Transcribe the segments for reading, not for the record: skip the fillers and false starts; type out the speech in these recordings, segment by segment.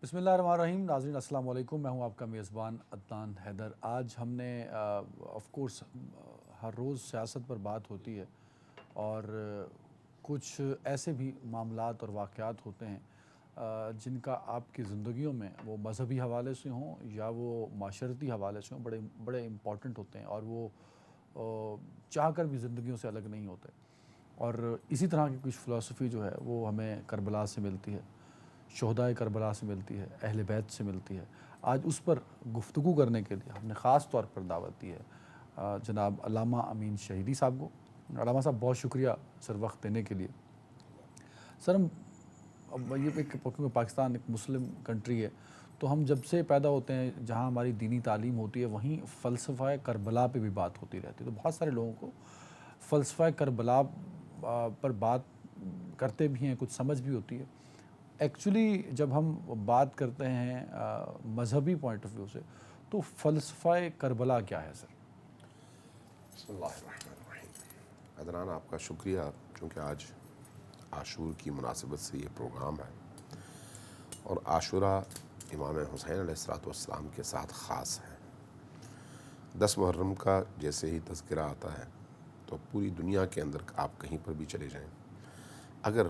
بسم اللہ الرحمن الرحیم. ناظرین السلام علیکم. میں ہوں آپ کا میزبان عدنان حیدر. آج ہم نے آف کورس ہر روز سیاست پر بات ہوتی ہے اور کچھ ایسے بھی معاملات اور واقعات ہوتے ہیں جن کا آپ کی زندگیوں میں وہ مذہبی حوالے سے ہوں یا وہ معاشرتی حوالے سے ہوں بڑے امپورٹنٹ ہوتے ہیں اور وہ چاہ کر بھی زندگیوں سے الگ نہیں ہوتے. اور اسی طرح کی کچھ فلسفی جو ہے وہ ہمیں کربلا سے ملتی ہے، شہدائے کربلا سے ملتی ہے، اہل بیت سے ملتی ہے. آج اس پر گفتگو کرنے کے لیے ہم نے خاص طور پر دعوت دی ہے جناب علامہ امین شہیدی صاحب کو. علامہ صاحب بہت شکریہ سر وقت دینے کے لیے. سر اب یہ کیونکہ پاکستان ایک مسلم کنٹری ہے تو ہم جب سے پیدا ہوتے ہیں جہاں ہماری دینی تعلیم ہوتی ہے وہیں فلسفہ کربلا پہ بھی بات ہوتی رہتی ہے. تو بہت سارے لوگوں کو فلسفہ کربلا پر بات کرتے بھی ہیں، کچھ سمجھ بھی ہوتی ہے. ایکچولی جب ہم بات کرتے ہیں مذہبی پوائنٹ آف ویو سے تو فلسفہ کربلا کیا ہے سر؟ بسم اللہ الرحمن الرحیم. عدنان آپ کا شکریہ، چونکہ آج عاشور کی مناسبت سے یہ پروگرام ہے اور عاشورہ امام حسین علیہ السلام کے ساتھ خاص ہے. 10 محرم کا جیسے ہی تذکرہ آتا ہے تو پوری دنیا کے اندر آپ کہیں پر بھی چلے جائیں، اگر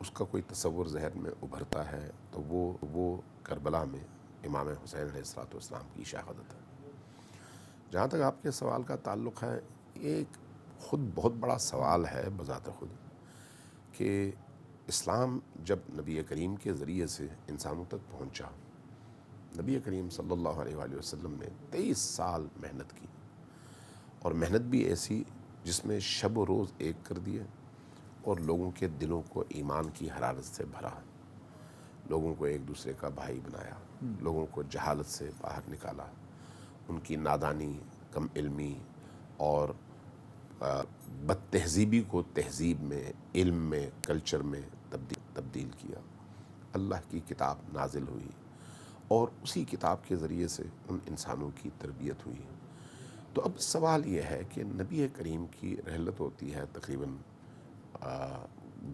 اس کا کوئی تصور ذہن میں ابھرتا ہے تو وہ کربلا میں امام حسین علیہ السلام کی شہادت ہے. جہاں تک آپ کے سوال کا تعلق ہے، یہ ایک خود بہت بڑا سوال ہے بذات خود کہ اسلام جب نبی کریم کے ذریعے سے انسانوں تک پہنچا، نبی کریم صلی اللہ علیہ وآلہ وسلم نے 23 سال محنت کی، اور محنت بھی ایسی جس میں شب و روز ایک کر دیے اور لوگوں کے دلوں کو ایمان کی حرارت سے بھرا، لوگوں کو ایک دوسرے کا بھائی بنایا، لوگوں کو جہالت سے باہر نکالا، ان کی نادانی، کم علمی اور بد تہذیبی کو تہذیب میں، علم میں، کلچر میں تبدیل کیا. اللہ کی کتاب نازل ہوئی اور اسی کتاب کے ذریعے سے ان انسانوں کی تربیت ہوئی. تو اب سوال یہ ہے کہ نبی کریم کی رحلت ہوتی ہے تقریباً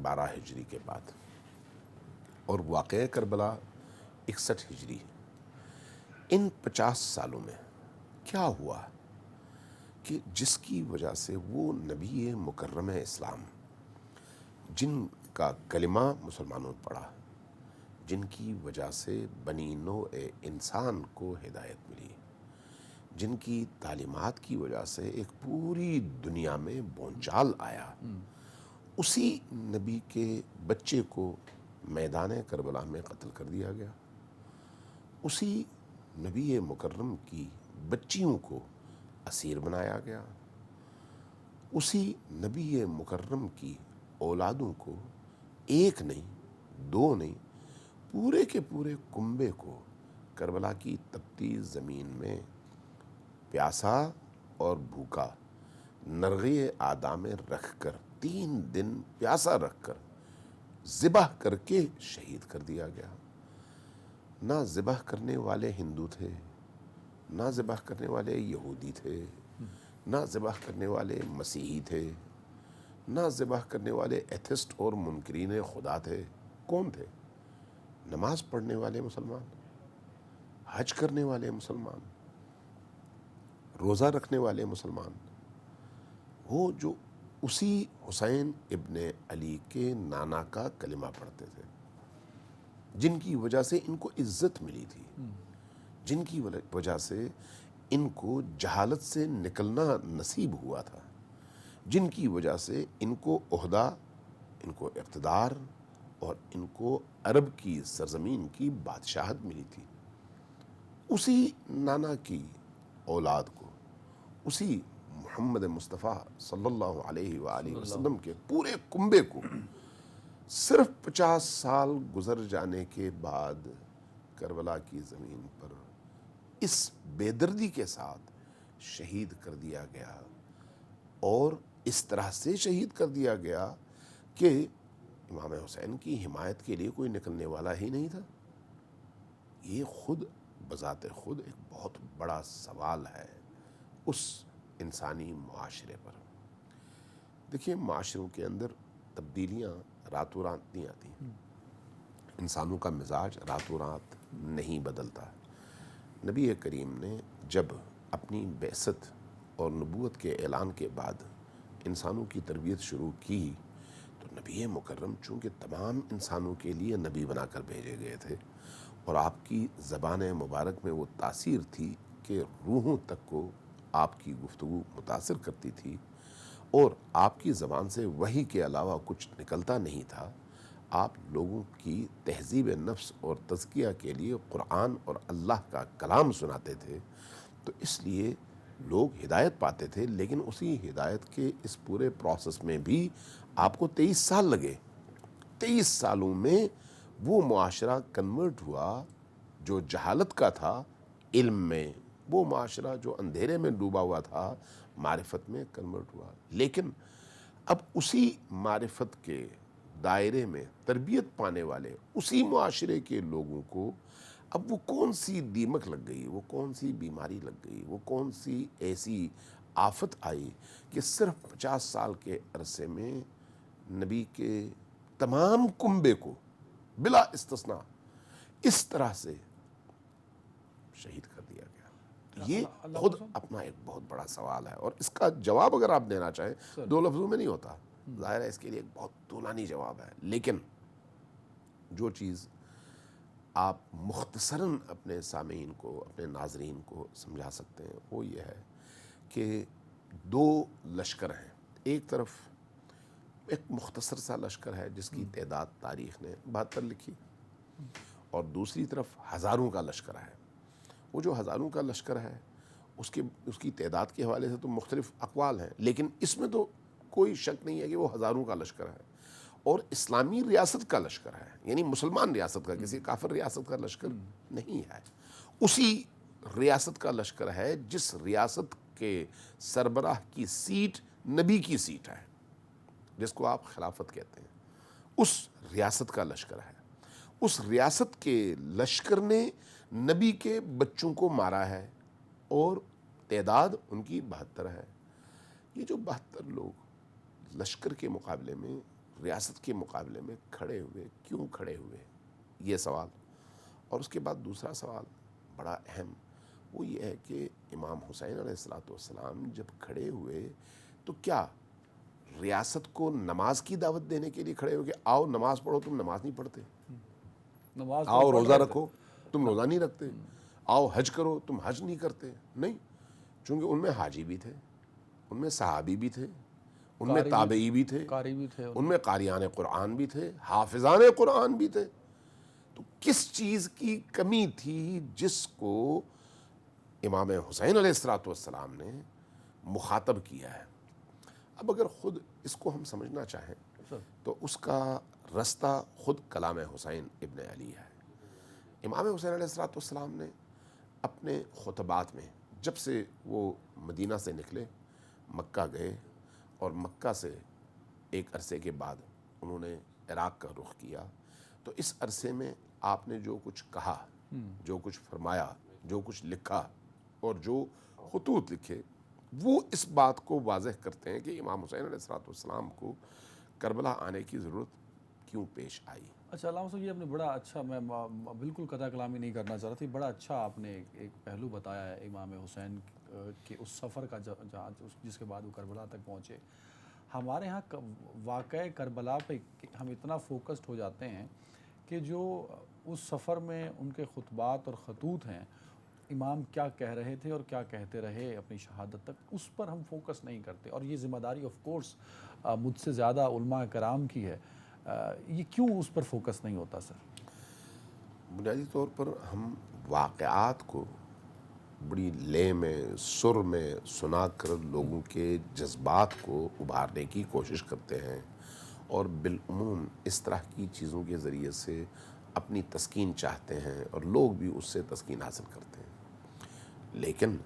12 ہجری کے بعد، اور واقعہ کربلا 61 ہجری. ان 50 سالوں میں کیا ہوا کہ جس کی وجہ سے وہ نبی مکرم اسلام، جن کا کلمہ مسلمانوں نے پڑھا، جن کی وجہ سے بنی نوع انسان کو ہدایت ملی، جن کی تعلیمات کی وجہ سے ایک پوری دنیا میں بونچال آیا، اسی نبی کے بچے کو میدان کربلا میں قتل کر دیا گیا. اسی نبی مکرم کی بچیوں کو اسیر بنایا گیا. اسی نبی مکرم کی اولادوں کو ایک نہیں، 2 نہیں، پورے کے پورے کنبے کو کربلا کی تپتی زمین میں پیاسا اور بھوکا نرغے آدھا میں رکھ کر 3 دن پیاسا رکھ کر ذبح کر کے شہید کر دیا گیا. نہ ذبح کرنے والے ہندو تھے، نہ ذبح کرنے والے یہودی تھے، نہ ذبح کرنے والے مسیحی تھے، نہ ذبح کرنے والے ایتھسٹ اور منکرین خدا تھے. کون تھے؟ نماز پڑھنے والے مسلمان، حج کرنے والے مسلمان، روزہ رکھنے والے مسلمان، وہ جو اسی حسین ابن علی کے نانا کا کلمہ پڑھتے تھے، جن کی وجہ سے ان کو عزت ملی تھی، جن کی وجہ سے ان کو جہالت سے نکلنا نصیب ہوا تھا، جن کی وجہ سے ان کو عہدہ، ان کو اقتدار اور ان کو عرب کی سرزمین کی بادشاہت ملی تھی. اسی نانا کی اولاد کو، اسی محمد مصطفیٰ صلی اللہ علیہ وآلہ وسلم کے پورے کنبے کو صرف 50 سال گزر جانے کے بعد کربلا کی زمین پر اس بے دردی کے ساتھ شہید کر دیا گیا، اور اس طرح سے شہید کر دیا گیا کہ امام حسین کی حمایت کے لیے کوئی نکلنے والا ہی نہیں تھا. یہ خود بذات خود ایک بہت بڑا سوال ہے اس انسانی معاشرے پر. دیکھیے، معاشروں کے اندر تبدیلیاں راتوں رات نہیں آتی. انسانوں کا مزاج راتوں رات نہیں بدلتا. نبی کریم نے جب اپنی بعثت اور نبوت کے اعلان کے بعد انسانوں کی تربیت شروع کی تو نبی مکرم چونکہ تمام انسانوں کے لیے نبی بنا کر بھیجے گئے تھے اور آپ کی زبان مبارک میں وہ تاثیر تھی کہ روحوں تک کو آپ کی گفتگو متاثر کرتی تھی اور آپ کی زبان سے وحی کے علاوہ کچھ نکلتا نہیں تھا. آپ لوگوں کی تہذیب نفس اور تزکیہ کے لیے قرآن اور اللہ کا کلام سناتے تھے. تو اس لیے لوگ ہدایت پاتے تھے، لیکن اسی ہدایت کے اس پورے پروسیس میں بھی آپ کو 23 سال لگے. 23 سالوں میں وہ معاشرہ کنورٹ ہوا جو جہالت کا تھا علم میں، وہ معاشرہ جو اندھیرے میں ڈوبا ہوا تھا معرفت میں کنورٹ ہوا. لیکن اب اسی معرفت کے دائرے میں تربیت پانے والے اسی معاشرے کے لوگوں کو اب وہ کون سی دیمک لگ گئی، وہ کون سی بیماری لگ گئی، وہ کون سی ایسی آفت آئی کہ صرف 50 سال کے عرصے میں نبی کے تمام کنبے کو بلا استثناء اس طرح سے شہید کر دیا گیا. یہ خود اپنا ایک بہت بڑا سوال ہے اور اس کا جواب اگر آپ دینا چاہیں 2 لفظوں میں نہیں ہوتا. ظاہر ہے اس کے لیے ایک بہت طولانی جواب ہے، لیکن جو چیز آپ مختصراً اپنے سامعین کو، اپنے ناظرین کو سمجھا سکتے ہیں وہ یہ ہے کہ 2 لشکر ہیں. ایک طرف ایک مختصر سا لشکر ہے جس کی تعداد تاریخ نے 72 لکھی، اور دوسری طرف ہزاروں کا لشکر ہے. وہ جو ہزاروں کا لشکر ہے اس کی تعداد کے حوالے سے تو مختلف اقوال ہیں، لیکن اس میں تو کوئی شک نہیں ہے کہ وہ ہزاروں کا لشکر ہے اور اسلامی ریاست کا لشکر ہے، یعنی مسلمان ریاست کا، کسی کافر ریاست کا لشکر نہیں ہے. اسی ریاست کا لشکر ہے جس ریاست کے سربراہ کی سیٹ نبی کی سیٹ ہے، جس کو آپ خلافت کہتے ہیں. اس ریاست کا لشکر ہے. اس ریاست کے لشکر نے نبی کے بچوں کو مارا ہے اور تعداد ان کی 72 ہے. یہ جو 72 لوگ لشکر کے مقابلے میں، ریاست کے مقابلے میں کھڑے ہوئے، کیوں کھڑے ہوئے، یہ سوال. اور اس کے بعد دوسرا سوال بڑا اہم، وہ یہ ہے کہ امام حسین علیہ السلام جب کھڑے ہوئے تو کیا ریاست کو نماز کی دعوت دینے کے لیے کھڑے ہو کہ آؤ نماز پڑھو؟ تم نماز نہیں پڑھتے. آؤ روزہ رکھو، تم روزہ نہیں رکھتے. آؤ حج کرو، تم حج نہیں کرتے. نہیں، چونکہ ان میں حاجی بھی تھے، ان میں صحابی بھی تھے، ان میں تابعی بھی تھے، ان میں قاریان قرآن بھی تھے، حافظان قرآن بھی تھے. تو کس چیز کی کمی تھی جس کو امام حسین علیہ السلام نے مخاطب کیا ہے؟ اب اگر خود اس کو ہم سمجھنا چاہیں تو اس کا رستہ خود کلام حسین ابن علی ہے. امام حسین علیہ السلام نے اپنے خطبات میں جب سے وہ مدینہ سے نکلے مکہ گئے اور مکہ سے ایک عرصے کے بعد انہوں نے عراق کا رخ کیا، تو اس عرصے میں آپ نے جو کچھ کہا، جو کچھ فرمایا، جو کچھ لکھا اور جو خطوط لکھے، وہ اس بات کو واضح کرتے ہیں کہ امام حسین علیہ السلام کو کربلا آنے کی ضرورت کیوں پیش آئی. اچھا علامہ صاحب، یہ آپ نے بڑا اچھا، میں بالکل قطع کلامی نہیں کرنا چاہ رہا تھا، بڑا اچھا آپ نے ایک پہلو بتایا ہے امام حسین کے اس سفر کا جہاں جس کے بعد وہ کربلا تک پہنچے. ہمارے ہاں واقعہ کربلا پہ ہم اتنا فوکسڈ ہو جاتے ہیں کہ جو اس سفر میں ان کے خطبات اور خطوط ہیں، امام کیا کہہ رہے تھے اور کیا کہتے رہے اپنی شہادت تک، اس پر ہم فوکس نہیں کرتے. اور یہ ذمہ داری آف کورس مجھ سے زیادہ علماء کرام کی ہے. یہ کیوں اس پر فوکس نہیں ہوتا سر؟ بنیادی طور پر ہم واقعات کو بڑی لے میں، سر میں سنا کر لوگوں کے جذبات کو ابھارنے کی کوشش کرتے ہیں اور بالعموم اس طرح کی چیزوں کے ذریعے سے اپنی تسکین چاہتے ہیں اور لوگ بھی اس سے تسکین حاصل کرتے ہیں. لیکن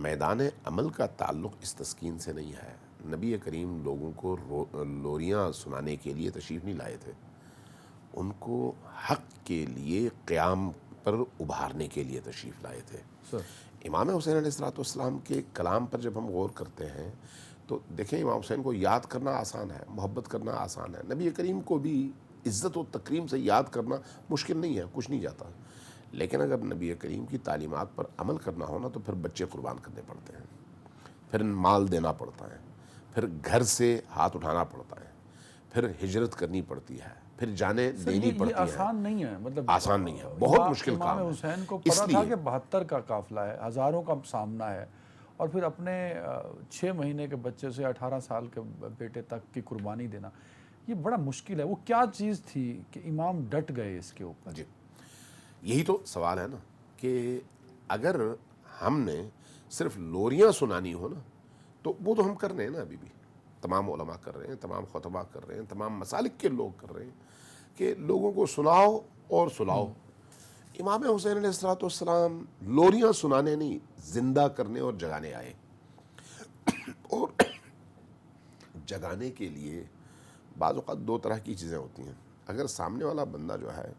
میدان عمل کا تعلق اس تسکین سے نہیں ہے. نبی کریم لوگوں کو لوریاں سنانے کے لیے تشریف نہیں لائے تھے، ان کو حق کے لیے قیام پر ابھارنے کے لیے تشریف لائے تھے. امام حسین علیہ السلام کے کلام پر جب ہم غور کرتے ہیں تو دیکھیں، امام حسین کو یاد کرنا آسان ہے، محبت کرنا آسان ہے. نبی کریم کو بھی عزت و تکریم سے یاد کرنا مشکل نہیں ہے، کچھ نہیں جاتا، لیکن اگر نبی کریم کی تعلیمات پر عمل کرنا ہونا تو پھر بچے قربان کرنے پڑتے ہیں، پھر مال دینا پڑتا ہے، پھر گھر سے ہاتھ اٹھانا پڑتا ہے، پھر ہجرت کرنی پڑتی ہے، پھر جانیں دینی یہ پڑتی ہیں۔ آسان نہیں ہے، مطلب آسان نہیں ہے، بہت مشکل امام کام ہے۔ حسین کو اس پتا تھا لیے کہ 72 کا قافلہ ہے، ہزاروں کا سامنا ہے، اور پھر اپنے 6 مہینے کے بچے سے 18 سال کے بیٹے تک کی قربانی دینا یہ بڑا مشکل ہے۔ وہ کیا چیز تھی کہ امام ڈٹ گئے اس کے اوپر؟ جی، یہی تو سوال ہے نا کہ اگر ہم نے صرف لوریاں سنانی ہو نا تو وہ تو ہم کر رہے ہیں نا، ابھی بھی تمام علماء کر رہے ہیں، تمام خطبہ کر رہے ہیں، تمام مسالک کے لوگ کر رہے ہیں کہ لوگوں کو سناؤ اور سلاؤ۔ امام حسین علیہ السلام لوریاں سنانے نہیں، زندہ کرنے اور جگانے آئے، اور جگانے کے لیے بعض اوقات دو طرح کی چیزیں ہوتی ہیں۔ اگر سامنے والا بندہ جو ہے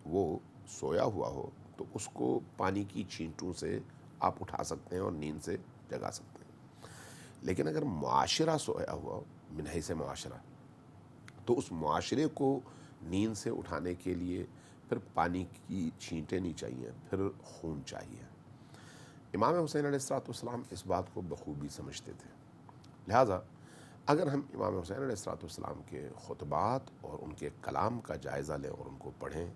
وہ سویا ہوا ہو تو اس کو پانی کی چھینٹوں سے آپ اٹھا سکتے ہیں اور نیند سے جگا سکتے ہیں، لیکن اگر معاشرہ سویا ہوا ہو، من حیث معاشرہ، تو اس معاشرے کو نیند سے اٹھانے کے لیے پھر پانی کی چھینٹیں نہیں چاہیے، پھر خون چاہیے۔ امام حسین علیہ السلام اس بات کو بخوبی سمجھتے تھے، لہٰذا اگر ہم امام حسین علیہ السلام کے خطبات اور ان کے کلام کا جائزہ لیں اور ان کو پڑھیں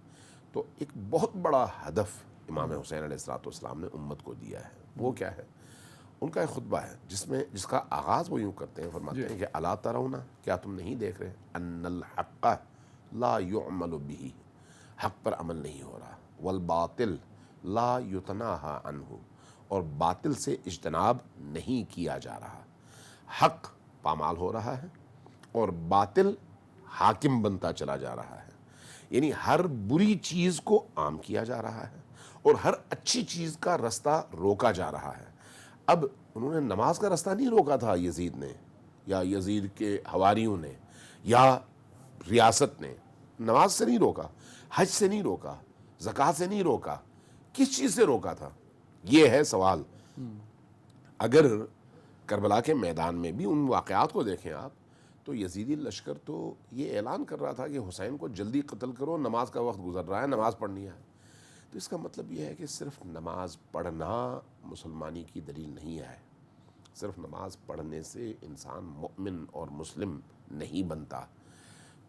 تو ایک بہت بڑا ہدف امام حسین علیہ السلام نے امت کو دیا ہے۔ وہ کیا ہے؟ ان کا ایک خطبہ ہے جس کا آغاز وہ یوں کرتے ہیں، فرماتے ہیں کہ الا ترون، کیا تم نہیں دیکھ رہے، ان الحق لا يعمل به، حق پر عمل نہیں ہو رہا، والباطل لا یتناہی عنہ، اور باطل سے اجتناب نہیں کیا جا رہا، حق پامال ہو رہا ہے اور باطل حاکم بنتا چلا جا رہا ہے، یعنی ہر بری چیز کو عام کیا جا رہا ہے اور ہر اچھی چیز کا رستہ روکا جا رہا ہے۔ اب انہوں نے نماز کا رستہ نہیں روکا تھا یزید نے یا یزید کے حواریوں نے یا ریاست نے، نماز سے نہیں روکا، حج سے نہیں روکا، زکوٰۃ سے نہیں روکا، کس چیز سے روکا تھا؟ یہ ہے سوال۔ اگر کربلا کے میدان میں بھی ان واقعات کو دیکھیں آپ تو یزیدی لشکر تو یہ اعلان کر رہا تھا کہ حسین کو جلدی قتل کرو، نماز کا وقت گزر رہا ہے، نماز پڑھنی ہے۔ تو اس کا مطلب یہ ہے کہ صرف نماز پڑھنا مسلمانی کی دلیل نہیں ہے، صرف نماز پڑھنے سے انسان مؤمن اور مسلم نہیں بنتا۔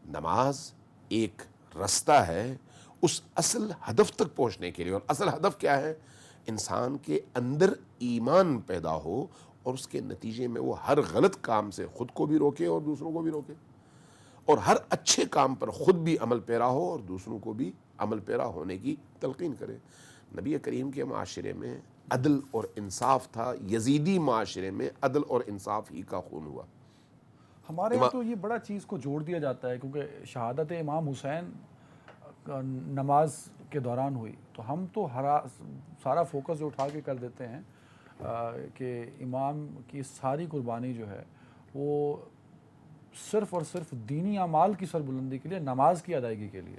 نماز ایک رستہ ہے اس اصل ہدف تک پہنچنے کے لیے، اور اصل ہدف کیا ہے؟ انسان کے اندر ایمان پیدا ہو اور اس کے نتیجے میں وہ ہر غلط کام سے خود کو بھی روکے اور دوسروں کو بھی روکے، اور ہر اچھے کام پر خود بھی عمل پیرا ہو اور دوسروں کو بھی عمل پیرا ہونے کی تلقین کرے۔ نبی کریم کے معاشرے میں عدل اور انصاف تھا، یزیدی معاشرے میں عدل اور انصاف ہی کا خون ہوا۔ ہمارے یہاں تو یہ بڑا چیز کو جوڑ دیا جاتا ہے کیونکہ شہادت امام حسین نماز کے دوران ہوئی، تو ہم تو سارا فوکس جو اٹھا کے کر دیتے ہیں کہ امام کی ساری قربانی جو ہے وہ صرف اور صرف دینی اعمال کی سربلندی کے لیے، نماز کی ادائیگی کے لیے۔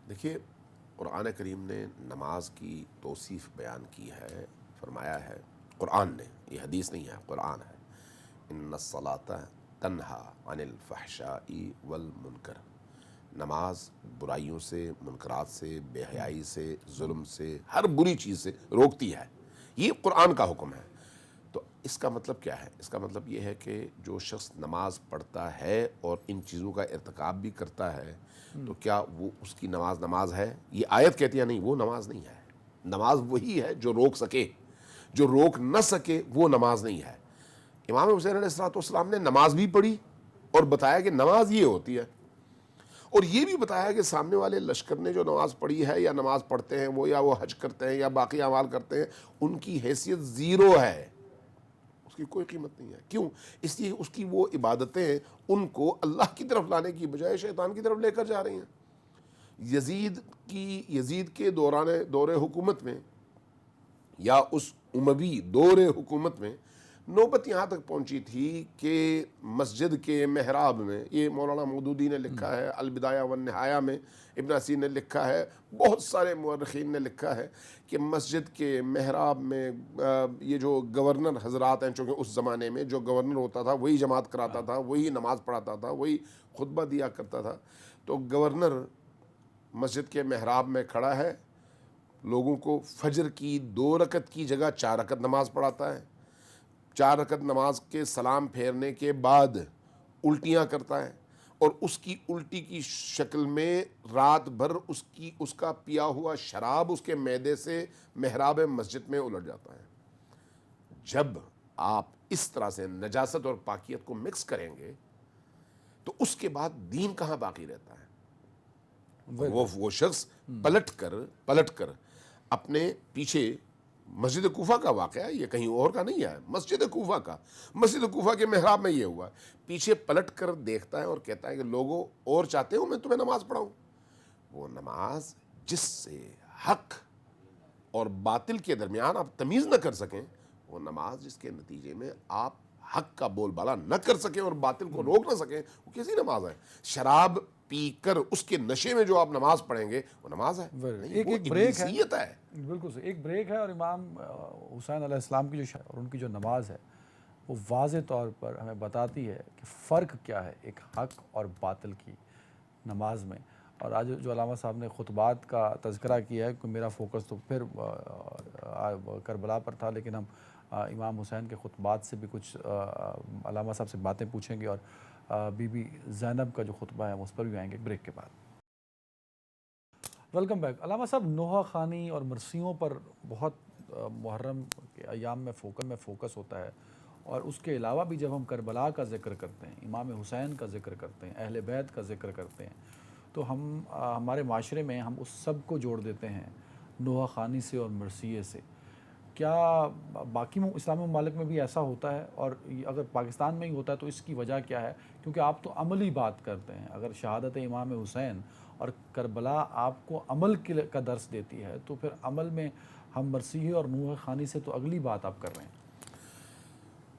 دیکھیے، قرآن کریم نے نماز کی توصیف بیان کی ہے، فرمایا ہے قرآن نے، یہ حدیث نہیں ہے، قرآن ہے، ان الصلاۃ تنہا عن الفحشاء والمنکر، نماز برائیوں سے، منکرات سے، بے حیائی سے، ظلم سے، ہر بری چیز سے روکتی ہے، یہ قرآن کا حکم ہے۔ تو اس کا مطلب کیا ہے؟ اس کا مطلب یہ ہے کہ جو شخص نماز پڑھتا ہے اور ان چیزوں کا ارتکاب بھی کرتا ہے تو کیا وہ اس کی نماز ہے؟ یہ آیت کہتی ہے نہیں، وہ نماز نہیں ہے۔ نماز وہی ہے جو روک سکے، جو روک نہ سکے وہ نماز نہیں ہے۔ امام حسین علیہ السلام نے نماز بھی پڑھی اور بتایا کہ نماز یہ ہوتی ہے، اور یہ بھی بتایا کہ سامنے والے لشکر نے جو نماز پڑھی ہے یا نماز پڑھتے ہیں وہ، یا وہ حج کرتے ہیں یا باقی اعمال کرتے ہیں، ان کی حیثیت زیرو ہے، اس کی کوئی قیمت نہیں ہے۔ کیوں؟ اس لیے اس کی وہ عبادتیں ان کو اللہ کی طرف لانے کی بجائے شیطان کی طرف لے کر جا رہی ہیں۔ یزید کے دور حکومت میں یا اس اموی دور حکومت میں نوبت یہاں تک پہنچی تھی کہ مسجد کے محراب میں، یہ مولانا مودودی نے لکھا ہے، البدایہ والنہایہ میں ابن اسیر نے لکھا ہے، بہت سارے مورخین نے لکھا ہے کہ مسجد کے محراب میں یہ جو گورنر حضرات ہیں، چونکہ اس زمانے میں جو گورنر ہوتا تھا وہی جماعت کراتا تھا، وہی نماز پڑھاتا تھا، وہی خطبہ دیا کرتا تھا، تو گورنر مسجد کے محراب میں کھڑا ہے، لوگوں کو فجر کی 2 رکعت کی جگہ 4 رکعت نماز پڑھاتا ہے، 4 رکعت نماز کے سلام پھیرنے کے بعد الٹیاں کرتا ہے، اور اس کی الٹی کی شکل میں رات بھر اس کا پیا ہوا شراب اس کے معدے سے محراب مسجد میں الٹ جاتا ہے۔ جب آپ اس طرح سے نجاست اور پاکیت کو مکس کریں گے تو اس کے بعد دین کہاں باقی رہتا ہے؟ وہ شخص پلٹ کر اپنے پیچھے، مسجد کوفہ کا واقعہ ہے، یہ کہیں اور کا نہیں ہے، مسجد کوفہ کے محراب میں یہ ہوا، پیچھے پلٹ کر دیکھتا ہے اور کہتا ہے کہ لوگوں اور چاہتے ہو میں تمہیں نماز پڑھاؤں؟ وہ نماز جس سے حق اور باطل کے درمیان آپ تمیز نہ کر سکیں، وہ نماز جس کے نتیجے میں آپ حق کا بول بالا نہ کر سکیں اور باطل کو روک نہ سکیں، وہ کیسی نماز ہے؟ شراب پی کر اس کے نشے میں جو آپ نماز پڑھیں گے وہ نماز ہے نہیں، وہ ابلیسیت ہے۔ بالکل صحیح، ایک بریک ہے، اور امام حسین علیہ السلام کی اور ان کی جو نماز ہے وہ واضح طور پر ہمیں بتاتی ہے کہ فرق کیا ہے ایک حق اور باطل کی نماز میں۔ اور آج جو علامہ صاحب نے خطبات کا تذکرہ کیا ہے، کہ میرا فوکس تو پھر کربلا پر تھا، لیکن ہم امام حسین کے خطبات سے بھی کچھ علامہ صاحب سے باتیں پوچھیں گے، اور بی بی زینب کا جو خطبہ ہے اس پر بھی آئیں گے بریک کے بعد۔ Welcome back. علامہ صاحب، نوحہ خوانی اور مرثیوں پر بہت محرم کے ایام میں فوکس ہوتا ہے، اور اس کے علاوہ بھی جب ہم کربلا کا ذکر کرتے ہیں، امام حسین کا ذکر کرتے ہیں، اہل بیت کا ذکر کرتے ہیں، تو ہمارے معاشرے میں ہم اس سب کو جوڑ دیتے ہیں نوحہ خوانی سے اور مرثیے سے۔ کیا باقی اسلامی ممالک میں بھی ایسا ہوتا ہے؟ اور اگر پاکستان میں ہی ہوتا ہے تو اس کی وجہ کیا ہے؟ کیونکہ آپ تو عملی بات کرتے ہیں، اگر شہادت امام حسین اور کربلا آپ کو عمل کا درس دیتی ہے، تو پھر عمل میں ہم مرثیے اور نوحہ خوانی سے تو اگلی بات آپ کر رہے ہیں۔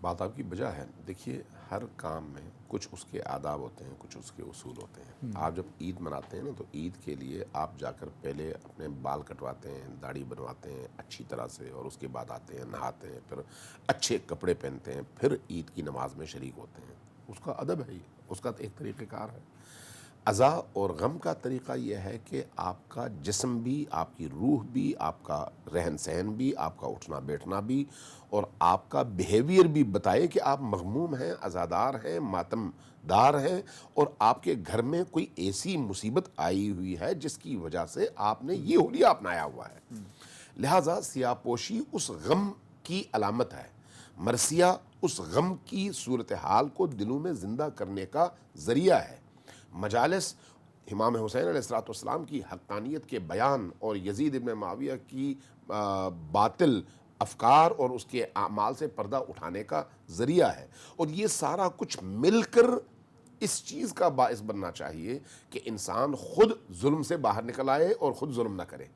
بات آپ کی بجا ہے۔ دیکھیے، ہر کام میں کچھ اس کے آداب ہوتے ہیں، کچھ اس کے اصول ہوتے ہیں۔ آپ جب عید مناتے ہیں نا، تو عید کے لیے آپ جا کر پہلے اپنے بال کٹواتے ہیں، داڑھی بنواتے ہیں اچھی طرح سے، اور اس کے بعد آتے ہیں، نہاتے ہیں، پھر اچھے کپڑے پہنتے ہیں، پھر عید کی نماز میں شریک ہوتے ہیں۔ اس کا ادب ہے، یہ اس کا ایک طریقہ کار ہے۔ عزا اور غم کا طریقہ یہ ہے کہ آپ کا جسم بھی، آپ کی روح بھی، آپ کا رہن سہن بھی، آپ کا اٹھنا بیٹھنا بھی، اور آپ کا بیہیویئر بھی بتائے کہ آپ مغموم ہیں، عزادار ہیں، ماتم دار ہیں، اور آپ کے گھر میں کوئی ایسی مصیبت آئی ہوئی ہے جس کی وجہ سے آپ نے یہ حلیہ اپنایا ہوا ہے۔ لہٰذا سیاہ پوشی اس غم کی علامت ہے، مرثیہ اس غم کی صورتحال کو دلوں میں زندہ کرنے کا ذریعہ ہے۔ مجالس امام حسین علیہ السلام کی حقانیت کے بیان اور یزید ابن معاویہ کی باطل افکار اور اس کے اعمال سے پردہ اٹھانے کا ذریعہ ہے، اور یہ سارا کچھ مل کر اس چیز کا باعث بننا چاہیے کہ انسان خود ظلم سے باہر نکل آئے اور خود ظلم نہ کرے۔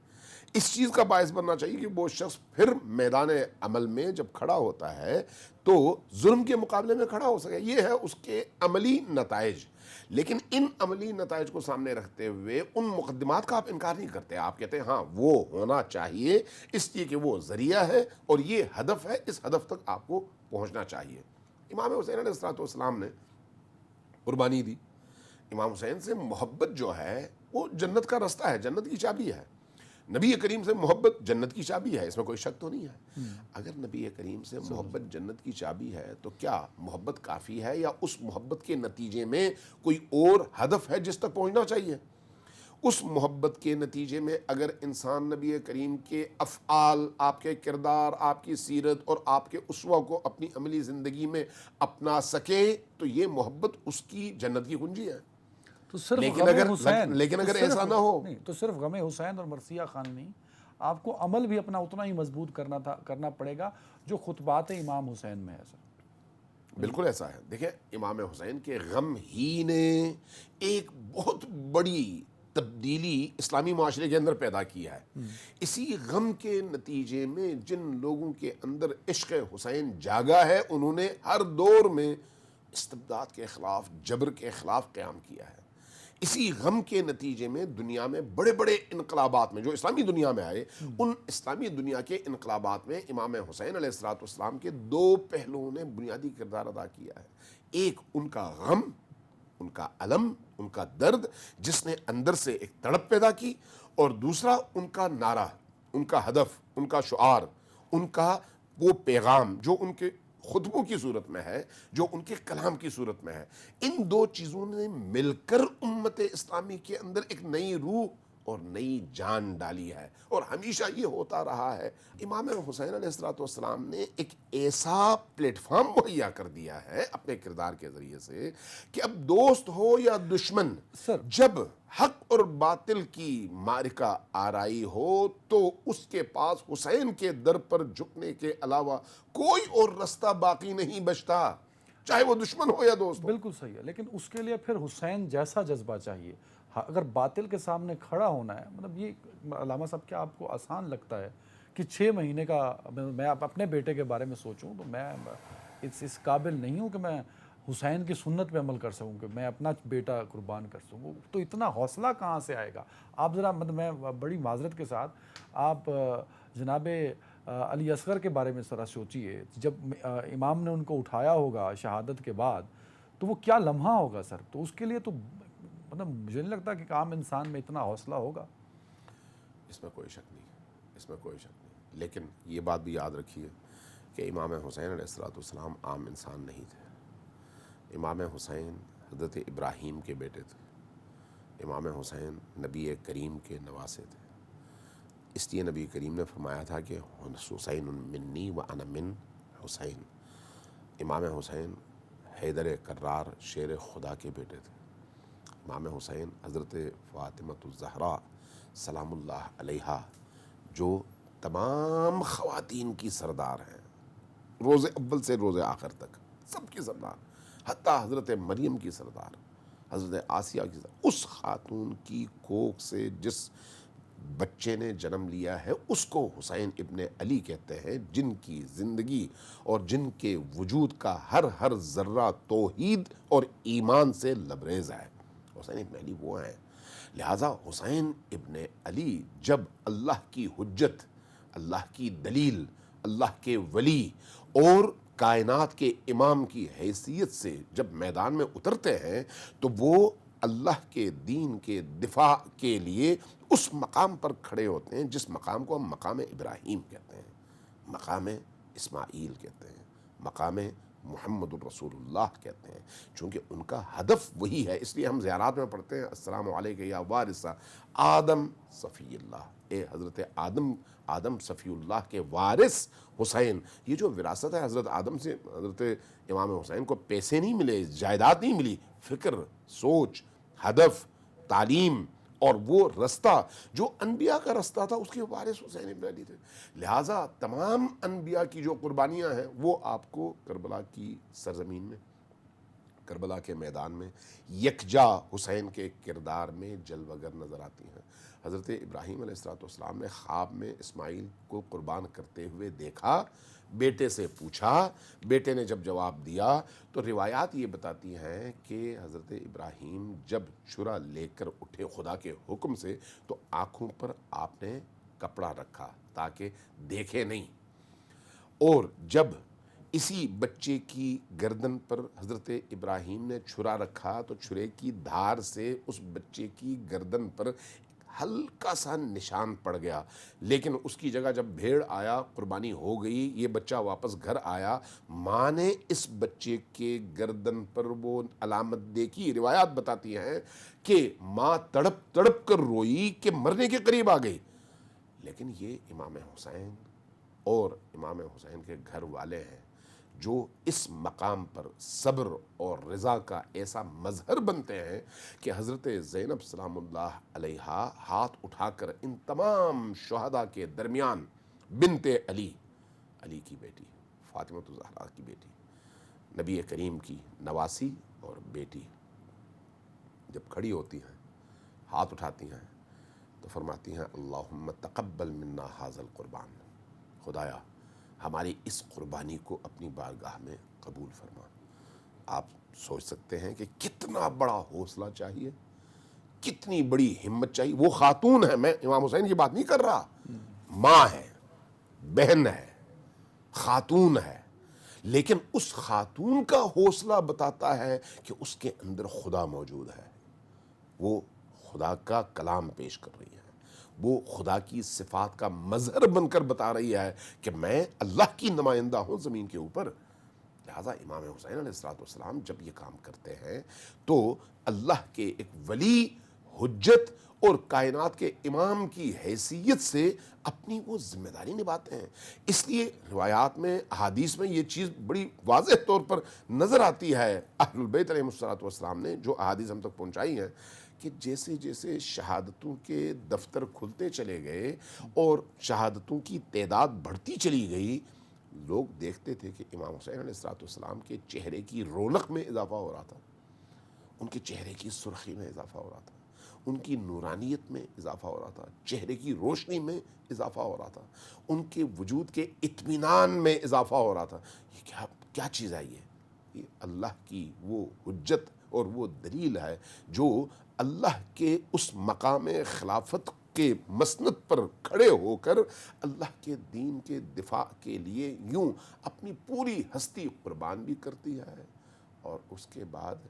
اس چیز کا باعث بننا چاہیے کہ وہ شخص پھر میدان عمل میں جب کھڑا ہوتا ہے تو ظلم کے مقابلے میں کھڑا ہو سکے۔ یہ ہے اس کے عملی نتائج۔ لیکن ان عملی نتائج کو سامنے رکھتے ہوئے ان مقدمات کا آپ انکار نہیں کرتے، آپ کہتے ہیں ہاں وہ ہونا چاہیے، اس لیے کہ وہ ذریعہ ہے اور یہ ہدف ہے، اس ہدف تک آپ کو پہنچنا چاہیے۔ امام حسین علیہ السلام نے قربانی دی۔ امام حسین سے محبت جو ہے وہ جنت کا رستہ ہے، جنت کی چابی ہے۔ نبی کریم سے محبت جنت کی چابی ہے، اس میں کوئی شک تو نہیں ہے۔ اگر نبی کریم سے محبت جنت کی چابی ہے تو کیا محبت کافی ہے، یا اس محبت کے نتیجے میں کوئی اور ہدف ہے جس تک پہنچنا چاہیے؟ اس محبت کے نتیجے میں اگر انسان نبی کریم کے افعال، آپ کے کردار، آپ کی سیرت اور آپ کے اسوہ کو اپنی عملی زندگی میں اپنا سکے تو یہ محبت اس کی جنت کی کنجی ہے۔ تو صرف لیکن اگر ایسا نہ ہو، نہیں تو صرف غم حسین اور مرثیہ خوانی نہیں، آپ کو عمل بھی اپنا اتنا ہی مضبوط کرنا پڑے گا جو خطبات امام حسین میں ہے۔ سر بالکل ایسا ہے۔ دیکھیں، امام حسین کے غم ہی نے ایک بہت بڑی تبدیلی اسلامی معاشرے کے اندر پیدا کیا ہے۔ اسی غم کے نتیجے میں جن لوگوں کے اندر عشق حسین جاگا ہے، انہوں نے ہر دور میں استبداد کے خلاف، جبر کے خلاف قیام کیا ہے۔ اسی غم کے نتیجے میں دنیا میں بڑے بڑے انقلابات میں جو اسلامی دنیا میں آئے، ان اسلامی دنیا کے انقلابات میں امام حسین علیہ السلام کے 2 پہلوؤں نے بنیادی کردار ادا کیا ہے۔ ایک ان کا غم، ان کا علم، ان کا درد جس نے اندر سے ایک تڑپ پیدا کی، اور دوسرا ان کا نعرہ، ان کا ہدف، ان کا شعار، ان کا وہ پیغام جو ان کے خطبوں کی صورت میں ہے، جو ان کے کلام کی صورت میں ہے. ان دو چیزوں نے مل کر امت اسلامی کے اندر ایک نئی روح اور نئی جان ڈالی ہے، اور ہمیشہ یہ ہوتا رہا ہے. امام حسین علیہ السلام نے ایک ایسا پلیٹ فارم مہیا کر دیا ہے اپنے کردار کے ذریعے سے کہ اب دوست ہو یا دشمن، سر جب حق اور باطل کی معرکہ آرائی ہو تو اس کے پاس حسین کے در پر جھکنے کے علاوہ کوئی اور رستہ باقی نہیں بچتا، چاہے وہ دشمن ہو یا دوست ہو. بالکل صحیح ہے، لیکن اس کے لیے پھر حسین جیسا جذبہ چاہیے. اگر باطل کے سامنے کھڑا ہونا ہے، مطلب یہ علامہ صاحب کیا آپ کو آسان لگتا ہے کہ 6 مہینے کا، میں اپنے بیٹے کے بارے میں سوچوں تو میں اس قابل نہیں ہوں کہ میں حسین کی سنت پہ عمل کر سکوں، کہ میں اپنا بیٹا قربان کر سکوں. تو اتنا حوصلہ کہاں سے آئے گا؟ آپ ذرا مطلب میں بڑی معذرت کے ساتھ آپ جناب علی اصغر کے بارے میں ذرا سوچیے، جب امام نے ان کو اٹھایا ہوگا شہادت کے بعد تو وہ کیا لمحہ ہوگا سر. تو اس کے لیے تو مطلب مجھے نہیں لگتا کہ عام انسان میں اتنا حوصلہ ہوگا. اس میں کوئی شک نہیں، اس میں کوئی شک نہیں. لیکن یہ بات بھی یاد رکھیے کہ امام حسین علیہ السلام عام انسان نہیں تھے. امام حسین حضرت ابراہیم کے بیٹے تھے. امام حسین نبی کریم کے نواسے تھے. اس لیے نبی کریم نے فرمایا تھا کہ حسین منی و انا من حسین. امام حسین حیدر کرار شیر خدا کے بیٹے تھے. امام حسین حضرت فاطمۃ الزہرا سلام اللہ علیہا جو تمام خواتین کی سردار ہیں، روز اول سے روز آخر تک سب کی سردار، حتیٰ حضرت مریم کی سردار، حضرت آسیہ کی سردار، اس خاتون کی کوکھ سے جس بچے نے جنم لیا ہے اس کو حسین ابن علی کہتے ہیں، جن کی زندگی اور جن کے وجود کا ہر ذرہ توحید اور ایمان سے لبریز ہے. حسین ابن علی وہ ہیں. لہٰذا حسین ابن علی جب اللہ کی حجت، اللہ کی دلیل، اللہ کے ولی اور کائنات کے امام کی حیثیت سے جب میدان میں اترتے ہیں تو وہ اللہ کے دین کے دفاع کے لیے اس مقام پر کھڑے ہوتے ہیں جس مقام کو ہم مقام ابراہیم کہتے ہیں، مقام اسماعیل کہتے ہیں، مقام محمد الرسول اللہ کہتے ہیں. چونکہ ان کا ہدف وہی ہے، اس لیے ہم زیارات میں پڑھتے ہیں السلام علیکہ یا وارث آدم صفی اللہ، اے حضرت آدم صفی اللہ کے وارث حسین. یہ جو وراثت ہے حضرت آدم سے حضرت امام حسین کو پیسے نہیں ملے، جائیداد نہیں ملی، فکر، سوچ، ہدف، تعلیم اور وہ رستہ جو انبیاء کا رستہ تھا اس کے وارث حسین ابن علی تھے. لہٰذا تمام انبیاء کی جو قربانیاں ہیں وہ آپ کو کربلا کی سرزمین میں، کربلا کے میدان میں یکجا حسین کے کردار میں جلوگر نظر آتی ہیں. حضرت ابراہیم علیہ السلام نے خواب میں اسماعیل کو قربان کرتے ہوئے دیکھا، بیٹے سے پوچھا، بیٹے نے جب جواب دیا تو روایات یہ بتاتی ہیں کہ حضرت ابراہیم جب چھرا لے کر اٹھے خدا کے حکم سے تو آنکھوں پر آپ نے کپڑا رکھا تاکہ دیکھے نہیں، اور جب اسی بچے کی گردن پر حضرت ابراہیم نے چھرا رکھا تو چھرے کی دھار سے اس بچے کی گردن پر ہلکا سا نشان پڑ گیا، لیکن اس کی جگہ جب بھیڑ آیا، قربانی ہو گئی، یہ بچہ واپس گھر آیا، ماں نے اس بچے کے گردن پر وہ علامت دیکھی. روایات بتاتی ہیں کہ ماں تڑپ تڑپ کر روئی کہ مرنے کے قریب آ گئی. لیکن یہ امام حسین اور امام حسین کے گھر والے ہیں جو اس مقام پر صبر اور رضا کا ایسا مظہر بنتے ہیں کہ حضرت زینب سلام اللہ علیہا ہاتھ اٹھا کر ان تمام شہداء کے درمیان بنت علی، علی کی بیٹی، فاطمہ الزہرا کی بیٹی، نبی کریم کی نواسی اور بیٹی، جب کھڑی ہوتی ہیں، ہاتھ اٹھاتی ہیں تو فرماتی ہیں اللہم تقبل منا ھذا القربان، خدایا ہماری اس قربانی کو اپنی بارگاہ میں قبول فرما. آپ سوچ سکتے ہیں کہ کتنا بڑا حوصلہ چاہیے، کتنی بڑی ہمت چاہیے. وہ خاتون ہے، میں امام حسین کی بات نہیں کر رہا، ماں ہے، بہن ہے، خاتون ہے، لیکن اس خاتون کا حوصلہ بتاتا ہے کہ اس کے اندر خدا موجود ہے، وہ خدا کا کلام پیش کر رہی ہے، وہ خدا کی صفات کا مظہر بن کر بتا رہی ہے کہ میں اللہ کی نمائندہ ہوں زمین کے اوپر۔ لہٰذا امام حسین علیہ السلام جب یہ کام کرتے ہیں تو اللہ کے ایک ولی، حجت اور کائنات کے امام کی حیثیت سے اپنی وہ ذمہ داری نبھاتے ہیں۔ اس لیے روایات میں، احادیث میں یہ چیز بڑی واضح طور پر نظر آتی ہے اہل البیت علیہم السلام نے جو احادیث ہم تک پہنچائی ہیں، کہ جیسے جیسے شہادتوں کے دفتر کھلتے چلے گئے اور شہادتوں کی تعداد بڑھتی چلی گئی، لوگ دیکھتے تھے کہ امام حسین علیہ السلام کے چہرے کی رونق میں اضافہ ہو رہا تھا، ان کے چہرے کی سرخی میں اضافہ ہو رہا تھا، ان کی نورانیت میں اضافہ ہو رہا تھا، چہرے کی روشنی میں اضافہ ہو رہا تھا، ان کے وجود کے اطمینان میں اضافہ ہو رہا تھا۔ یہ کیا چیز ہے؟ یہ اللہ کی وہ حجت اور وہ دلیل ہے جو اللہ کے اس مقام خلافت کے مسند پر کھڑے ہو کر اللہ کے دین کے دفاع کے لیے یوں اپنی پوری ہستی قربان بھی کرتی ہے، اور اس کے بعد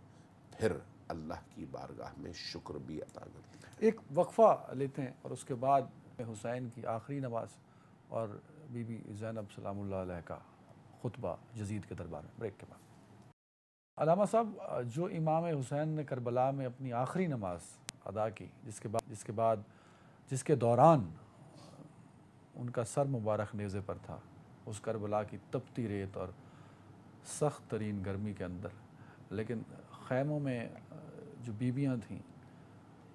پھر اللہ کی بارگاہ میں شکر بھی عطا کرتی ہے۔ ایک وقفہ لیتے ہیں اور اس کے بعد حسین کی آخری نماز اور بی بی زینب سلام اللہ علیہ کا خطبہ یزید کے دربار میں، بریک کے بعد۔ علامہ صاحب، جو امام حسین نے کربلا میں اپنی آخری نماز ادا کی، جس کے دوران ان کا سر مبارک نیزے پر تھا، اس کربلا کی تپتی ریت اور سخت ترین گرمی کے اندر، لیکن خیموں میں جو بیویاں تھیں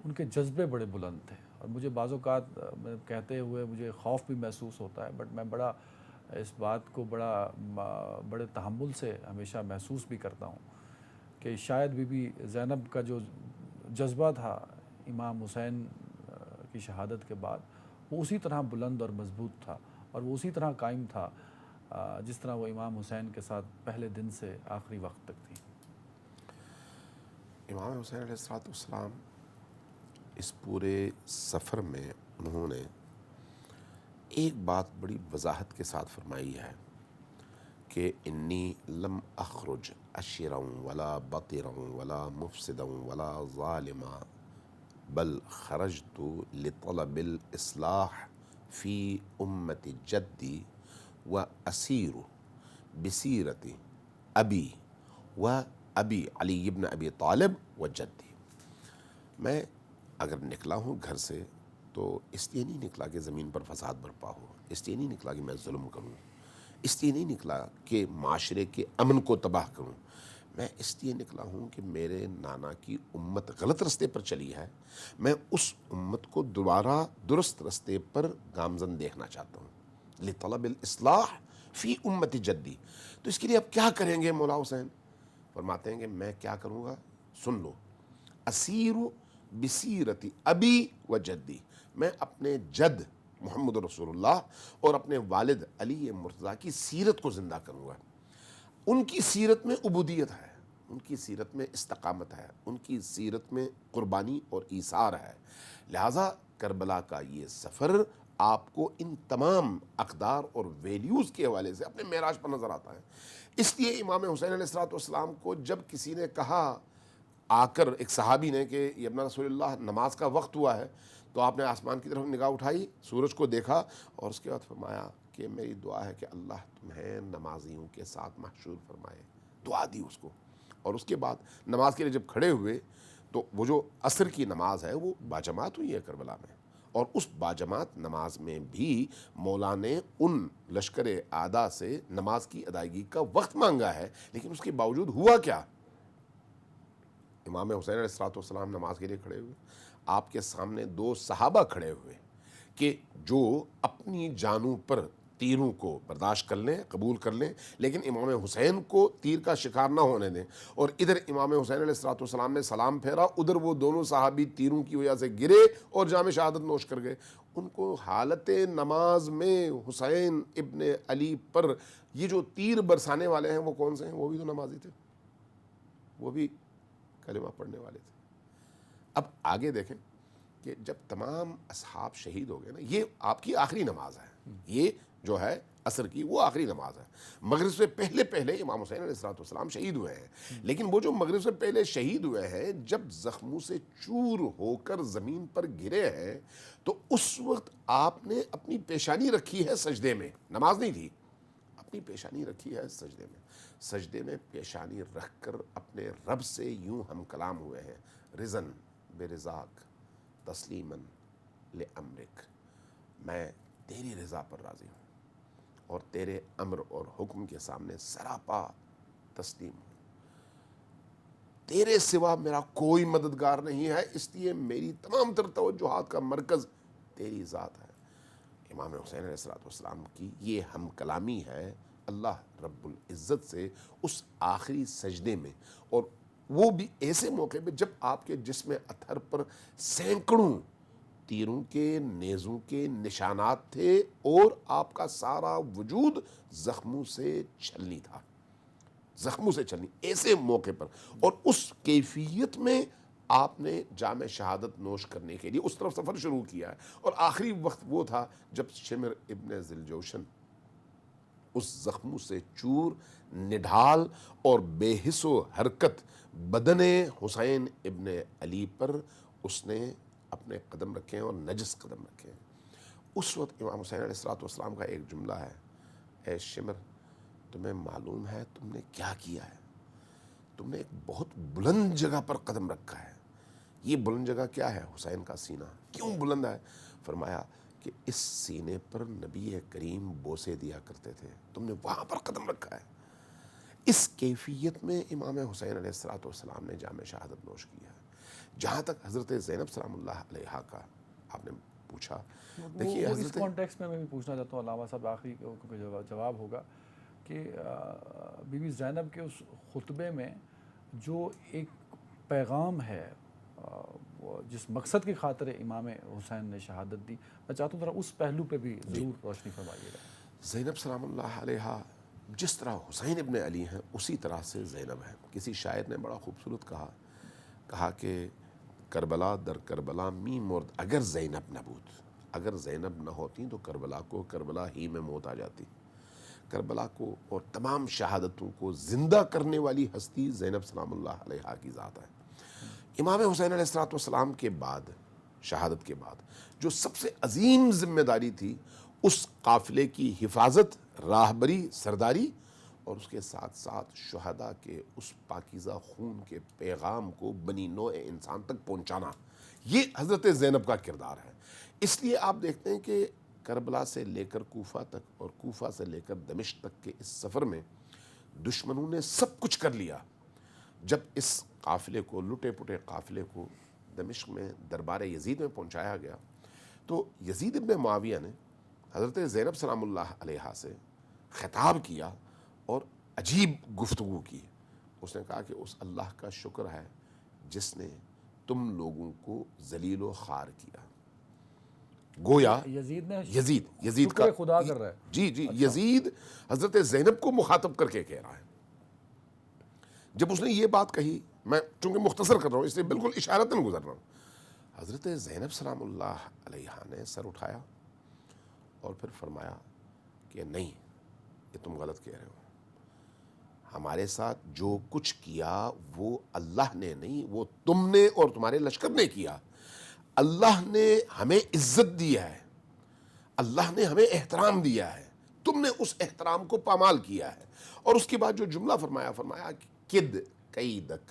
ان کے جذبے بڑے بلند تھے، اور مجھے بعض اوقات کہتے ہوئے مجھے خوف بھی محسوس ہوتا ہے، بٹ میں بڑا اس بات کو بڑے تحمل سے ہمیشہ محسوس بھی کرتا ہوں کہ شاید بی بی زینب کا جو جذبہ تھا امام حسین کی شہادت کے بعد، وہ اسی طرح بلند اور مضبوط تھا، اور وہ اسی طرح قائم تھا جس طرح وہ امام حسین کے ساتھ پہلے دن سے آخری وقت تک تھی۔ امام حسین علیہ السلام اس پورے سفر میں انہوں نے ایک بات بڑی وضاحت کے ساتھ فرمائی ہے کہ انی لم اخرج اشرا ولا بطرا ولا مفسدا ولا ظالما بل خرجت لطلب الاصلاح فی امت جدی و اسیر بسیرت ابی و ابی علی ابن ابی طالب و جدی۔ میں اگر نکلا ہوں گھر سے تو اس لیے نہیں نکلا کہ زمین پر فساد برپا ہو، اس لیے نہیں نکلا کہ میں ظلم کروں، اس لیے نہیں نکلا کہ معاشرے کے امن کو تباہ کروں، میں اس لیے نکلا ہوں کہ میرے نانا کی امت غلط رستے پر چلی ہے، میں اس امت کو دوبارہ درست رستے پر گامزن دیکھنا چاہتا ہوں، لطلب الاصلاح فی امت جدی۔ تو اس کے لیے اب کیا کریں گے مولا حسین؟ فرماتے ہیں کہ میں کیا کروں گا، سن لو، اسیر بسیرت ابی و جدی، میں اپنے جد محمد رسول اللہ اور اپنے والد علی مرتضیٰ کی سیرت کو زندہ کروں گا۔ ان کی سیرت میں عبودیت ہے، ان کی سیرت میں استقامت ہے، ان کی سیرت میں قربانی اور ایثار ہے، لہٰذا کربلا کا یہ سفر آپ کو ان تمام اقدار اور ویلیوز کے حوالے سے اپنے معراج پر نظر آتا ہے۔ اس لیے امام حسین علیہ السلام کو جب کسی نے کہا آ کر، ایک صحابی نے، کہ یہ ابن رسول اللہ نماز کا وقت ہوا ہے، تو آپ نے آسمان کی طرف نگاہ اٹھائی، سورج کو دیکھا، اور اس کے بعد فرمایا کہ میری دعا ہے کہ اللہ تمہیں نمازیوں کے ساتھ محشور فرمائے، دعا دی اس کو۔ اور اس کے بعد نماز کے لیے جب کھڑے ہوئے تو وہ جو عصر کی نماز ہے وہ باجماعت ہوئی ہے کربلا میں، اور اس باجماعت نماز میں بھی مولا نے ان لشکر اعداء سے نماز کی ادائیگی کا وقت مانگا ہے، لیکن اس کے باوجود ہوا کیا؟ امام حسین علیہ السلام نماز کے لیے کھڑے ہوئے، آپ کے سامنے دو صحابہ کھڑے ہوئے کہ جو اپنی جانوں پر تیروں کو برداشت کر لیں، قبول کر لیں، لیکن امام حسین کو تیر کا شکار نہ ہونے دیں، اور ادھر امام حسین علیہ السلام نے سلام پھیرا، ادھر وہ دونوں صحابی تیروں کی وجہ سے گرے اور جام شہادت نوش کر گئے۔ ان کو حالت نماز میں حسین ابن علی پر یہ جو تیر برسانے والے ہیں وہ کون سے ہیں؟ وہ بھی تو نمازی تھے، وہ بھی کلمہ پڑھنے والے تھے۔ اب آگے دیکھیں کہ جب تمام اصحاب شہید ہو گئے نا، یہ آپ کی آخری نماز ہے، یہ جو ہے عصر کی وہ آخری نماز ہے. مغرب سے پہلے پہلے امام حسین علیہ السلام شہید ہوئے ہیں, لیکن وہ جو مغرب سے پہلے شہید ہوئے ہیں جب زخموں سے چور ہو کر زمین پر گرے ہیں تو اس وقت آپ نے اپنی پیشانی رکھی ہے سجدے میں, نماز نہیں تھی, اپنی پیشانی رکھی ہے سجدے میں, سجدے میں پیشانی رکھ کر اپنے رب سے یوں ہم کلام ہوئے ہیں, رضن برضاک تسلیماً لامرک, میں تیری رضا پر راضی ہوں اور تیرے امر اور حکم کے سامنے سراپا تسلیم ہوں, تیرے سوا میرا کوئی مددگار نہیں ہے, اس لیے میری تمام تر توجہات کا مرکز تیری ذات ہے. امام حسین علیہ السلام کی یہ ہم کلامی ہے اللہ رب العزت سے اس آخری سجدے میں, اور وہ بھی ایسے موقع پہ جب آپ کے جسم اطہر پر سینکڑوں تیروں کے نیزوں کے نشانات تھے اور آپ کا سارا وجود زخموں سے چھلنی تھا, زخموں سے چھلنی, ایسے موقع پر, اور اس کیفیت میں آپ نے جام شہادت نوش کرنے کے لیے اس طرف سفر شروع کیا ہے. اور آخری وقت وہ تھا جب شمر ابن ذوالجوشن اس زخموں سے چور, نڈھال اور بے حس و حرکت بدن حسین ابن علی پر اس نے اپنے قدم رکھے ہیں اور نجس قدم رکھے ہیں. اس وقت امام حسین علیہ السلام کا ایک جملہ ہے, اے شمر تمہیں معلوم ہے تم نے کیا کیا ہے, تم نے ایک بہت بلند جگہ پر قدم رکھا ہے. یہ بلند جگہ کیا ہے؟ حسین کا سینہ. کیوں بلند ہے؟ فرمایا کہ اس سینے پر نبی کریم بوسے دیا کرتے تھے, تم نے وہاں پر قدم رکھا ہے. اس کیفیت میں امام حسین علیہ السلام نے جام شہادت نوش کیا ہے. جہاں تک حضرت زینب سلام اللہ علیہا کا آپ نے پوچھا, دیکھیے اس حضرت کانٹیکس میں بھی پوچھنا چاہتا ہوں, علامہ صاحب آخری جواب ہوگا کہ بی بی زینب کے اس خطبے میں جو ایک پیغام ہے جس مقصد کی خاطر امام حسین نے شہادت دی, میں چاہتا ہوں ذرا اس پہلو پہ بھی ضرور روشنی فرمائیے گا. زینب سلام اللہ علیہا جس طرح حسین ابن علی ہیں اسی طرح سے زینب ہے. کسی شاعر نے بڑا خوبصورت کہا کہ کربلا در کربلا می مرد اگر زینب نہ بود, اگر زینب نہ ہوتی تو کربلا کو کربلا ہی میں موت آ جاتی. کربلا کو اور تمام شہادتوں کو زندہ کرنے والی ہستی زینب سلام اللہ علیہا کی ذات ہے. امام حسین علیہ السلام کے بعد, شہادت کے بعد, جو سب سے عظیم ذمہ داری تھی اس قافلے کی حفاظت, راہبری, سرداری, اور اس کے ساتھ ساتھ شہداء کے اس پاکیزہ خون کے پیغام کو بنی نوع انسان تک پہنچانا, یہ حضرت زینب کا کردار ہے. اس لیے آپ دیکھتے ہیں کہ کربلا سے لے کر کوفہ تک اور کوفہ سے لے کر دمشق تک کے اس سفر میں دشمنوں نے سب کچھ کر لیا. جب اس قافلے کو, لٹے پٹے قافلے کو دمشق میں دربار یزید میں پہنچایا گیا تو یزید ابن معاویہ نے حضرت زینب سلام اللہ علیہا سے خطاب کیا اور عجیب گفتگو کی. اس نے کہا کہ اس اللہ کا شکر ہے جس نے تم لوگوں کو ذلیل و خوار کیا. گویا یزید کا خدا کر رہا ہے. جی یزید حضرت زینب کو مخاطب کر کے کہہ رہا ہے. جب اس نے یہ بات کہی, میں چونکہ مختصر کر رہا ہوں اس لیے بالکل اشارتاً گزر رہا ہوں, حضرت زینب سلام اللہ علیہا نے سر اٹھایا اور پھر فرمایا کہ نہیں, یہ تم غلط کہہ رہے ہو. ہمارے ساتھ جو کچھ کیا وہ اللہ نے نہیں, وہ تم نے اور تمہارے لشکر نے کیا. اللہ نے ہمیں عزت دیا ہے, اللہ نے ہمیں احترام دیا ہے, تم نے اس احترام کو پامال کیا ہے. اور اس کے بعد جو جملہ فرمایا کد قیدک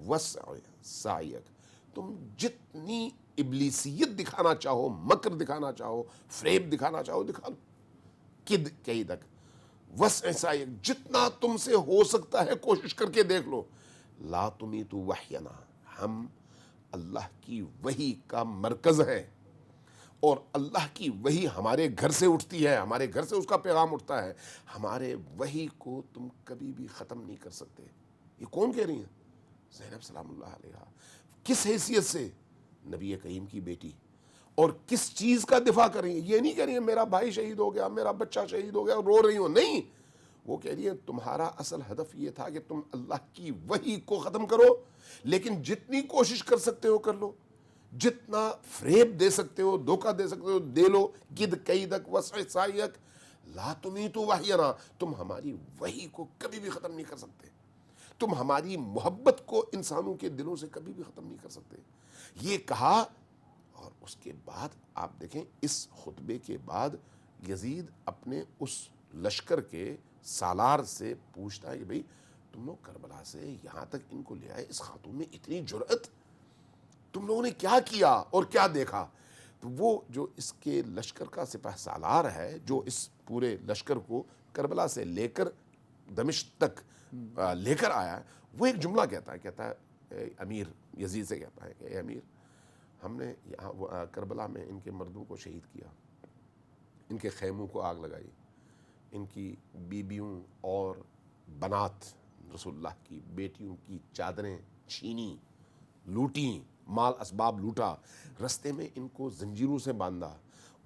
وسع سعیک, تم جتنی ابلیسیت دکھانا چاہو, مکر دکھانا چاہو, فریب دکھانا چاہو, دکھا لو. کد قیدک وسع سعیک, جتنا تم سے ہو سکتا ہے کوشش کر کے دیکھ لو. لا تمیت وحینا, ہم اللہ کی وحی کا مرکز ہے اور اللہ کی وحی ہمارے گھر سے اٹھتی ہے, ہمارے گھر سے اس کا پیغام اٹھتا ہے. ہمارے وحی کو تم کبھی بھی ختم نہیں کر سکتے. یہ کون کہہ رہی ہیں؟ زینب سلام اللہ علیہا. کس حیثیت سے؟ نبی کریم کی بیٹی. اور کس چیز کا دفاع کر رہی ہیں؟ یہ نہیں کہہ رہی ہیں میرا بھائی شہید ہو گیا, میرا بچہ شہید ہو گیا, رو رہی ہوں, نہیں. وہ کہہ رہی ہیں تمہارا اصل ہدف یہ تھا کہ تم اللہ کی وحی کو ختم کرو, لیکن جتنی کوشش کر سکتے ہو کر لو, جتنا فریب دے سکتے ہو, دھوکہ دے سکتے ہو دے لو. کد قیدک وسع سعیک لا تمیتو وحینا، تم ہماری وحی کو کبھی بھی ختم نہیں کر سکتے، تم ہماری محبت کو انسانوں کے دلوں سے کبھی بھی ختم نہیں کر سکتے. یہ کہا، اور اس کے بعد آپ دیکھیں اس خطبے کے بعد یزید اپنے اس لشکر کے سالار سے پوچھتا ہے کہ بھئی تم لوگ کربلا سے یہاں تک ان کو لے آئے، اس خاتون میں اتنی جرأت، تم لوگوں نے کیا کیا اور کیا دیکھا؟ تو وہ جو اس کے لشکر کا سپہ سالار ہے، جو اس پورے لشکر کو کربلا سے لے کر دمشق تک لے کر آیا ہے، وہ ایک جملہ کہتا ہے اے امیر، یزید سے کہتا ہے کہ اے امیر، ہم نے یہاں کربلا میں ان کے مردوں کو شہید کیا، ان کے خیموں کو آگ لگائی، ان کی بیبیوں اور بنات رسول اللہ کی بیٹیوں کی چادریں چھینی، لوٹیں، مال اسباب لوٹا، رستے میں ان کو زنجیروں سے باندھا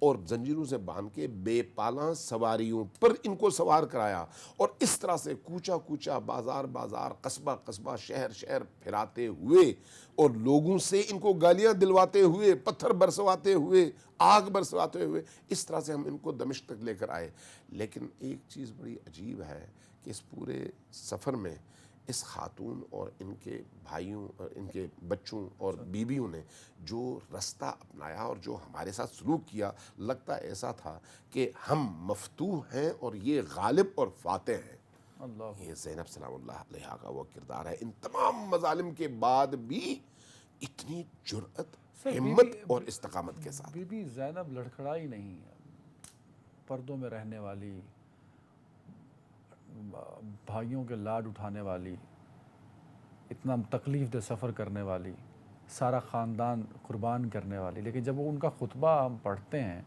اور زنجیروں سے باندھ کے بے پالاں سواریوں پر ان کو سوار کرایا، اور اس طرح سے کوچا کوچا، بازار بازار، قصبہ قصبہ، شہر شہر پھراتے ہوئے اور لوگوں سے ان کو گالیاں دلواتے ہوئے، پتھر برسواتے ہوئے، آگ برسواتے ہوئے، اس طرح سے ہم ان کو دمشق تک لے کر آئے. لیکن ایک چیز بڑی عجیب ہے کہ اس پورے سفر میں اس خاتون اور ان کے بھائیوں اور ان کے بچوں اور بیویوں نے جو رستہ اپنایا اور جو ہمارے ساتھ سلوک کیا، لگتا ایسا تھا کہ ہم مفتوح ہیں اور یہ غالب اور فاتح ہیں. اللہ. یہ زینب سلام اللہ علیہا کا وہ کردار ہے، ان تمام مظالم کے بعد بھی اتنی جرأت، ہمت اور استقامت کے ساتھ. بی بی زینب لڑکھڑائی نہیں ہے، پردوں میں رہنے والی، بھائیوں کے لاڈ اٹھانے والی، اتنا تکلیف دہ سفر کرنے والی، سارا خاندان قربان کرنے والی، لیکن جب وہ ان کا خطبہ ہم پڑھتے ہیں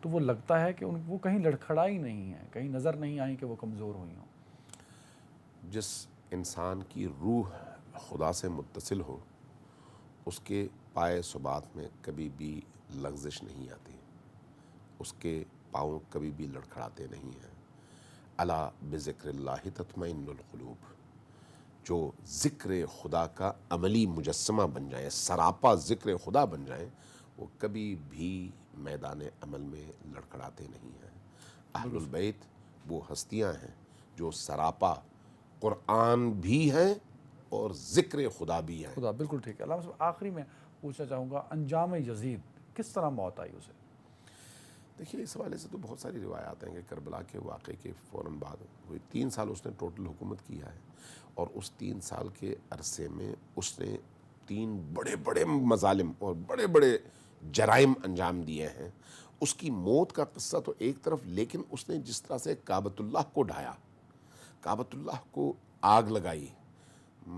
تو وہ لگتا ہے کہ وہ کہیں لڑکھڑائی نہیں ہے، کہیں نظر نہیں آئی کہ وہ کمزور ہوئی ہوں. جس انسان کی روح خدا سے متصل ہو، اس کے پائے ثبات میں کبھی بھی لغزش نہیں آتی، اس کے پاؤں کبھی بھی لڑکھڑاتے نہیں ہیں. الا بذکر اللہ تطمئن القلوب، جو ذکر خدا کا عملی مجسمہ بن جائیں، سراپا ذکر خدا بن جائیں، وہ کبھی بھی میدان عمل میں لڑکھڑاتے نہیں ہیں. اہل البیت وہ ہستیاں ہیں جو سراپا قرآن بھی ہیں اور ذکر خدا بھی ہیں. خدا بالکل ٹھیک ہے. علامہ صاحب آخری میں پوچھنا چاہوں گا، انجام یزید کس طرح موت آئی اسے؟ دیکھیے اس حوالے سے تو بہت ساری روایات ہیں کہ کربلا کے واقعے کے فوراً بعد ہوئی 3 سال اس نے ٹوٹل حکومت کیا ہے، اور اس 3 سال کے عرصے میں اس نے 3 بڑے بڑے مظالم اور بڑے بڑے جرائم انجام دیے ہیں. اس کی موت کا قصہ تو ایک طرف، لیکن اس نے جس طرح سے کعبۃ اللہ کو ڈھایا، کعبۃ اللہ کو آگ لگائی،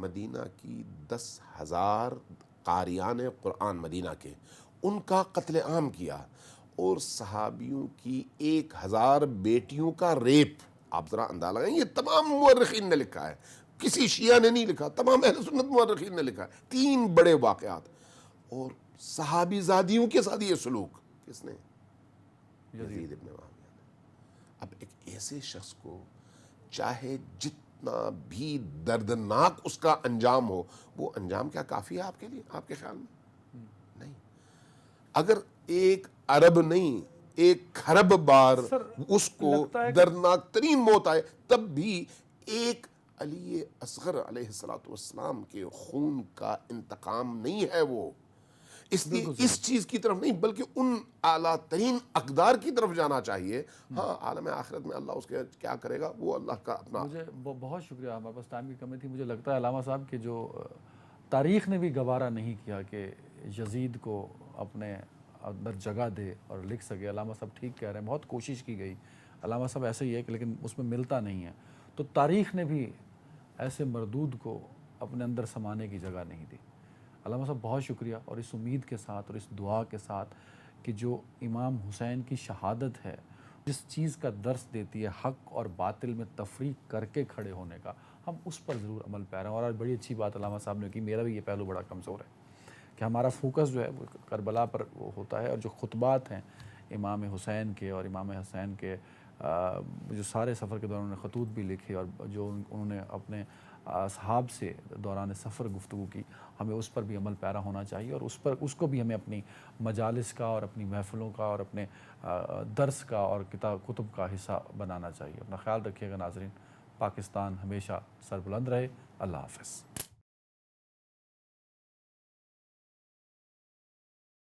مدینہ کی 10,000 قاریان قرآن مدینہ کے، ان کا قتل عام کیا، اور صحابیوں کی 1,000 بیٹیوں کا ریپ. آپ ذرا اندازہ لگائیں، یہ تمام مورخین نے لکھا ہے، کسی شیعہ نے نہیں لکھا، تمام اہل سنت مورخین نے لکھا ہے. 3 بڑے واقعات، اور صحابی زادیوں کے ساتھ یہ سلوک کس نے؟ یزید ابن معاویہ نے. اب ایک ایسے شخص کو چاہے جتنا بھی دردناک اس کا انجام ہو، وہ انجام کیا کافی ہے آپ کے لیے، آپ کے خیال میں؟ نہیں. اگر ایک عرب نہیں، 1 کھرب بار اس کو دردناک ترین موت آئے، تب بھی ایک علی اصغر علیہ السلام کے خون کا انتقام نہیں ہے وہ. اس چیز کی طرف نہیں، بلکہ ان اعلیٰ ترین اقدار کی طرف جانا چاہیے. ہاں عالم آخرت میں اللہ اس کے کیا کرے گا، وہ اللہ کا اپنا. مجھے بہت شکریہ، ہمارے پاس ٹائم کی کمی تھی. مجھے لگتا ہے علامہ صاحب کہ جو تاریخ نے بھی گوارا نہیں کیا کہ یزید کو اپنے اندر جگہ دے اور لکھ سکے. علامہ صاحب ٹھیک کہہ رہے ہیں، بہت کوشش کی گئی، علامہ صاحب ایسے ہی ہے کہ لیکن اس میں ملتا نہیں ہے. تو تاریخ نے بھی ایسے مردود کو اپنے اندر سمانے کی جگہ نہیں دی. علامہ صاحب بہت شکریہ، اور اس امید کے ساتھ اور اس دعا کے ساتھ کہ جو امام حسین کی شہادت ہے، جس چیز کا درس دیتی ہے حق اور باطل میں تفریق کر کے کھڑے ہونے کا، ہم اس پر ضرور عمل پیرا ہیں. اور آج بڑی اچھی بات علامہ صاحب نے کی، میرا بھی یہ پہلو بڑا کمزور ہے کہ ہمارا فوکس جو ہے وہ کربلا پر ہوتا ہے، اور جو خطبات ہیں امام حسین کے اور امام حسین کے، جو سارے سفر کے دوران انہوں نے خطوط بھی لکھے اور جو انہوں نے اپنے اصحاب سے دوران سفر گفتگو کی، ہمیں اس پر بھی عمل پیرا ہونا چاہیے، اور اس کو بھی ہمیں اپنی مجالس کا اور اپنی محفلوں کا اور اپنے درس کا اور کتب کا حصہ بنانا چاہیے۔ اپنا خیال رکھیے گا ناظرین۔ پاکستان ہمیشہ سربلند رہے۔ اللہ حافظ۔